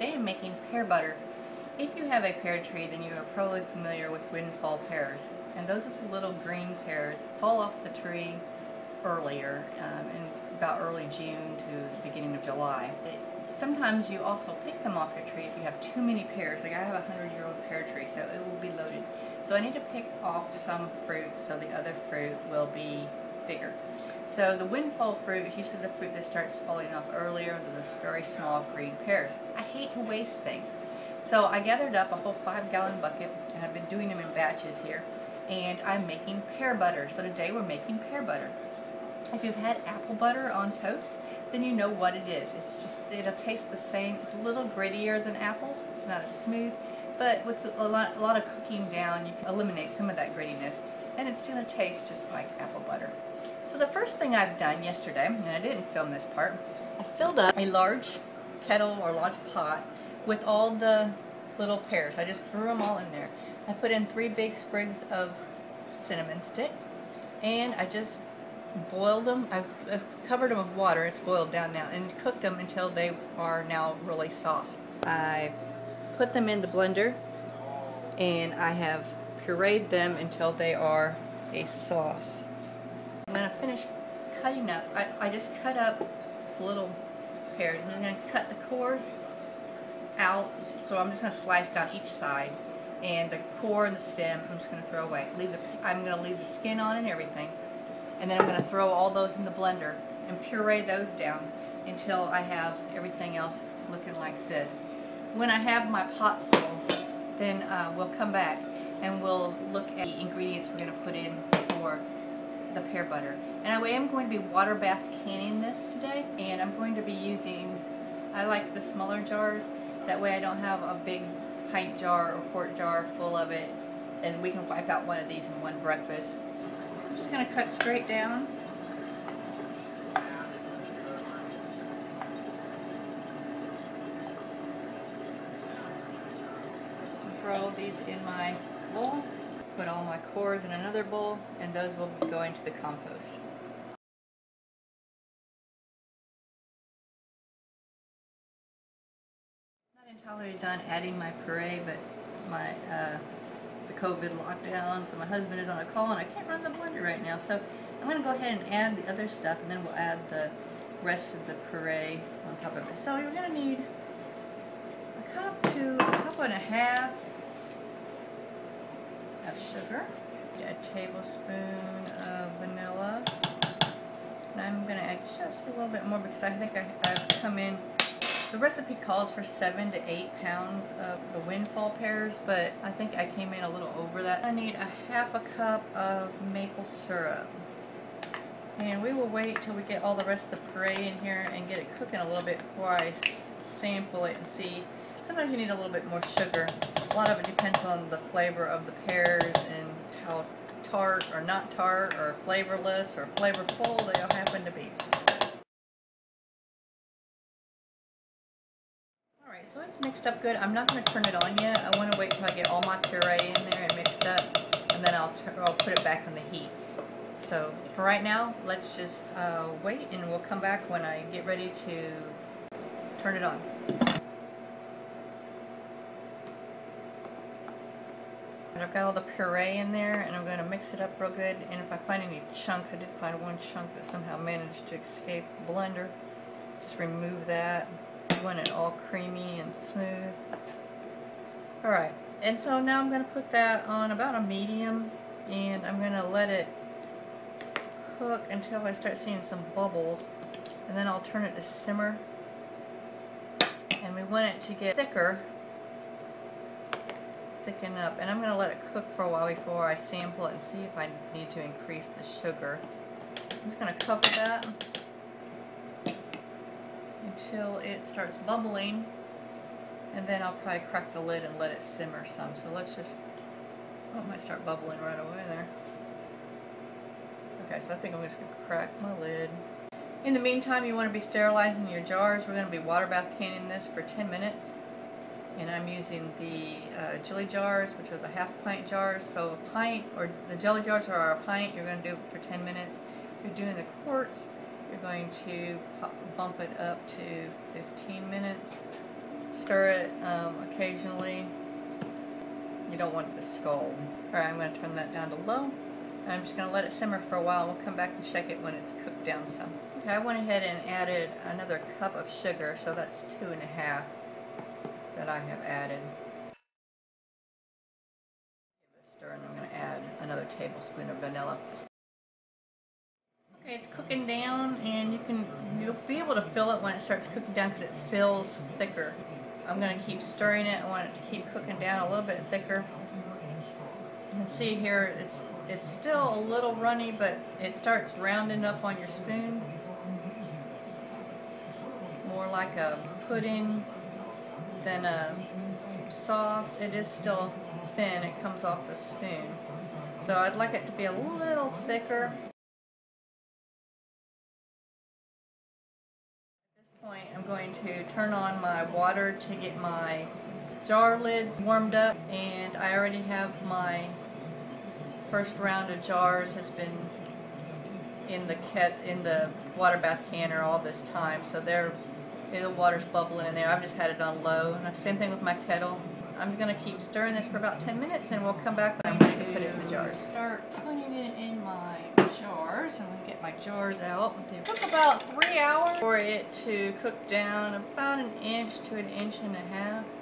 Today I'm making pear butter. If you have a pear tree, then you are probably familiar with windfall pears. And those are the little green pears that fall off the tree earlier, in about early June to the beginning of July. Sometimes you also pick them off your tree if you have too many pears. Like I have a 100-year-old pear tree, so it will be loaded. So I need to pick off some fruit so the other fruit will be bigger. So the windfall fruit is usually the fruit that starts falling off earlier than those very small green pears. I hate to waste things. So I gathered up a whole 5-gallon bucket, and I've been doing them in batches here, and I'm making pear butter. So today we're making pear butter. If you've had apple butter on toast, then you know what it is. It's just, it'll taste the same. It's a little grittier than apples. It's not as smooth, but with a lot of cooking down, you can eliminate some of that grittiness, and it's going to taste just like apple butter. So the first thing I've done yesterday, and I didn't film this part, I filled up a large kettle or large pot with all the little pears. I just threw them all in there. I put in 3 big sprigs of cinnamon stick, and I just boiled them. I've covered them with water. It's boiled down now, and cooked them until they are now really soft. I put them in the blender, and I have pureed them until they are a sauce. I'm going to finish cutting up. I just cut up the little pears. I'm going to cut the cores out, so I'm just going to slice down each side, and the core and the stem I'm just going to throw away. I'm going to leave the skin on and everything, and then I'm going to throw all those in the blender and puree those down until I have everything else looking like this. When I have my pot full, then we'll come back and we'll look at the ingredients we're going to put in for the pear butter. And I am going to be water bath canning this today, and I'm going to be using, I like the smaller jars, that way I don't have a big pint jar or quart jar full of it, and we can wipe out one of these in one breakfast. So I'm just going to cut straight down. Throw these in my bowl. Put all my cores in another bowl, and those will go into the compost. Not entirely done adding my puree, but the COVID lockdown, so my husband is on a call and I can't run the blender right now. So I'm going to go ahead and add the other stuff, and then we'll add the rest of the puree on top of it. So you're going to need a cup to a cup and a half of sugar, a tablespoon of vanilla, and I'm going to add just a little bit more because I think I've come in, the recipe calls for 7 to 8 pounds of the windfall pears, but I think I came in a little over that. I need a half a cup of maple syrup, and we will wait till we get all the rest of the puree in here and get it cooking a little bit before I sample it and see. Sometimes you need a little bit more sugar. A lot of it depends on the flavor of the pears and how tart or not tart or flavorless or flavorful they all happen to be. Alright, so it's mixed up good. I'm not going to turn it on yet. I want to wait till I get all my puree in there and mixed up, and then I'll put it back on the heat. So for right now, let's just wait, and we'll come back when I get ready to turn it on. I've got all the puree in there, and I'm going to mix it up real good, and if I find any chunks, I did find one chunk that somehow managed to escape the blender, just remove that. I want it all creamy and smooth. Alright, and so now I'm going to put that on about a medium, and I'm going to let it cook until I start seeing some bubbles, and then I'll turn it to simmer, and we want it to get thicken up, and I'm going to let it cook for a while before I sample it and see if I need to increase the sugar. I'm just going to cover that until it starts bubbling, and then I'll probably crack the lid and let it simmer some. So let's just, oh, it might start bubbling right away there. Okay, so I think I'm just going to crack my lid. In the meantime, you want to be sterilizing your jars. We're going to be water bath canning this for 10 minutes. And I'm using the jelly jars, which are the half-pint jars. So a pint, or the jelly jars are a pint, you're going to do it for 10 minutes. If you're doing the quarts, you're going to bump it up to 15 minutes. stir it occasionally. You don't want it to scald. Alright, I'm going to turn that down to low. And I'm just going to let it simmer for a while. We'll come back and shake it when it's cooked down some. Okay, I went ahead and added another cup of sugar, so that's 2.5 that I have added. Give it a stir, and I'm going to add another tablespoon of vanilla. Okay, it's cooking down, and you'll be able to feel it when it starts cooking down because it feels thicker. I'm going to keep stirring it. I want it to keep cooking down a little bit thicker. You can see here it's still a little runny, but it starts rounding up on your spoon. More like a pudding than a sauce. It is still thin. It comes off the spoon. So I'd like it to be a little thicker. Point, I'm going to turn on my water to get my jar lids warmed up, and I already have my first round of jars has been in the water bath canner all this time, so the water's bubbling in there. I've just had it on low, and same thing with my kettle. I'm going to keep stirring this for about 10 minutes, and we'll come back when I'm going to put it in the jars. Start putting it in my jars. I'm going to get my jars out. It took about 3 hours for it to cook down about 1 inch to 1.5 inches.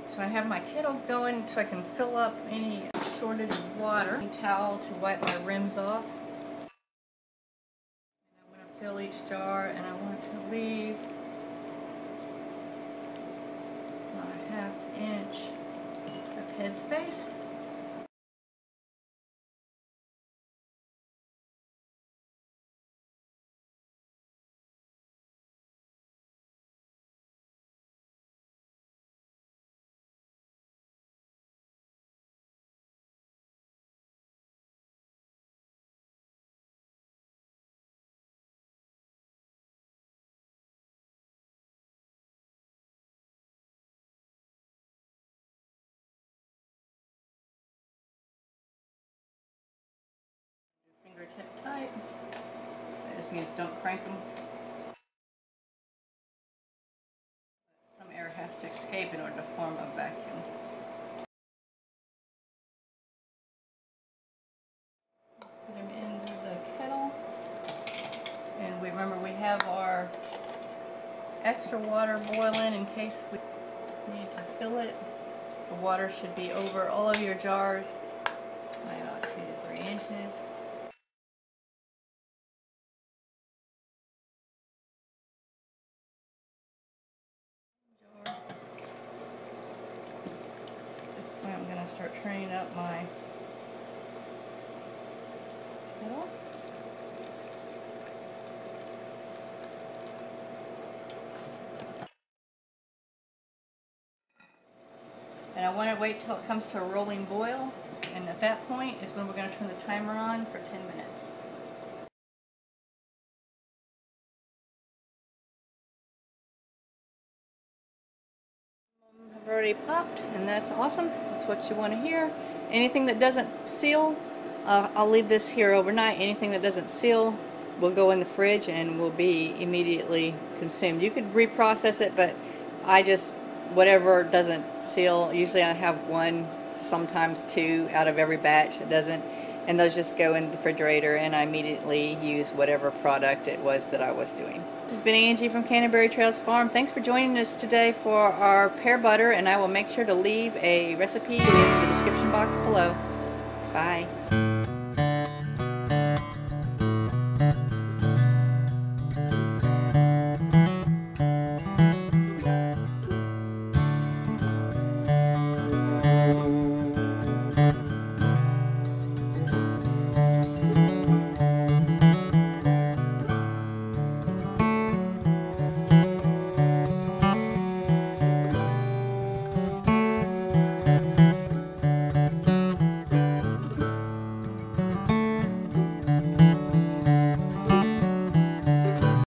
So I have my kettle going so I can fill up any shortage of water. A towel to wipe my rims off. And I'm going to fill each jar, and I want to leave my 1/2 inch headspace. Fingertip tight. That just means don't crank them. Some air has to escape in order to form a vacuum. Put them into the kettle. And remember we have our extra water boiling in case we need to fill it. The water should be over all of your jars by about 2 to 3 inches. I'm going to start turning up my kettle. And I want to wait till it comes to a rolling boil, and at that point is when we're going to turn the timer on for 10 minutes. Have already popped, and that's awesome. That's what you want to hear. Anything that doesn't seal, I'll leave this here overnight. Anything that doesn't seal will go in the fridge and will be immediately consumed. You could reprocess it, but I just, whatever doesn't seal, usually I have 1, sometimes 2 out of every batch that doesn't, and those just go in the refrigerator, and I immediately use whatever product it was that I was doing. This has been Angie from Canterbury Trails Farm. Thanks for joining us today for our pear butter, and I will make sure to leave a recipe in the description box below. Bye.